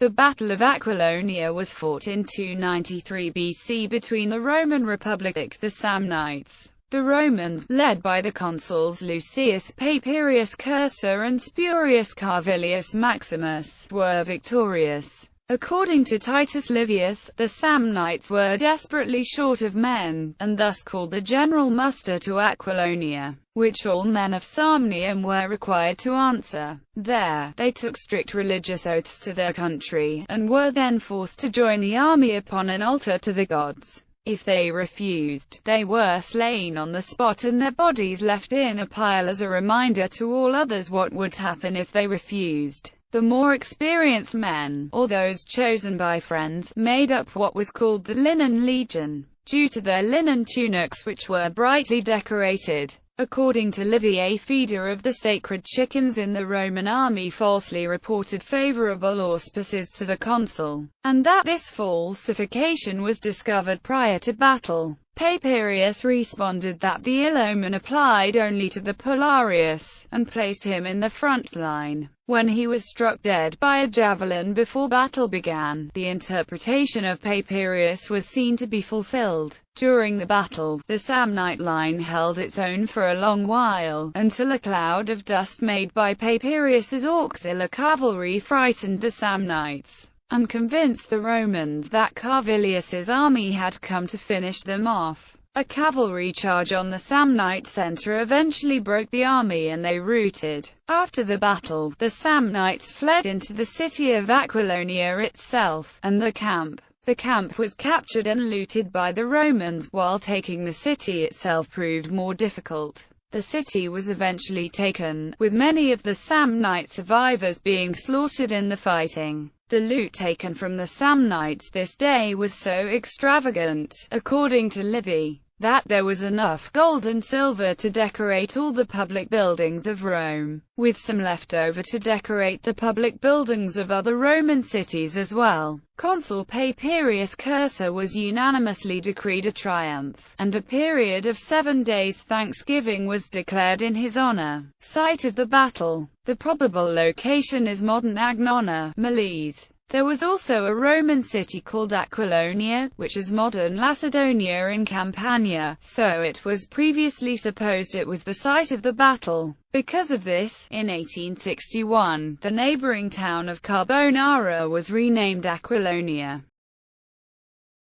The Battle of Aquilonia was fought in 293 BC between the Roman Republic, the Samnites. The Romans, led by the consuls Lucius Papirius Cursor and Spurius Carvilius Maximus, were victorious. According to Titus Livius, the Samnites were desperately short of men, and thus called the general muster to Aquilonia, which all men of Samnium were required to answer. There, they took strict religious oaths to their country, and were then forced to join the army upon an altar to the gods. If they refused, they were slain on the spot and their bodies left in a pile as a reminder to all others what would happen if they refused. The more experienced men, or those chosen by friends, made up what was called the Linen Legion, due to their linen tunics which were brightly decorated. According to Livy, a feeder of the sacred chickens in the Roman army falsely reported favorable auspices to the consul, and that this falsification was discovered prior to battle. Papirius responded that the ill omen applied only to the Polarius, and placed him in the front line. When he was struck dead by a javelin before battle began, the interpretation of Papirius was seen to be fulfilled. During the battle, the Samnite line held its own for a long while, until a cloud of dust made by Papirius's auxiliary cavalry frightened the Samnites, and convinced the Romans that Carvilius's army had come to finish them off. A cavalry charge on the Samnite center eventually broke the army and they routed. After the battle, the Samnites fled into the city of Aquilonia itself, and the camp. The camp was captured and looted by the Romans, while taking the city itself proved more difficult. The city was eventually taken, with many of the Samnite survivors being slaughtered in the fighting. The loot taken from the Samnites this day was so extravagant, according to Livy, that there was enough gold and silver to decorate all the public buildings of Rome, with some left over to decorate the public buildings of other Roman cities as well. Consul Papirius Cursor was unanimously decreed a triumph, and a period of 7 days Thanksgiving was declared in his honor. Site of the battle. The probable location is modern Agnona, Molise. There was also a Roman city called Aquilonia, which is modern Lacedonia in Campania, so it was previously supposed it was the site of the battle. Because of this, in 1861, the neighboring town of Carbonara was renamed Aquilonia.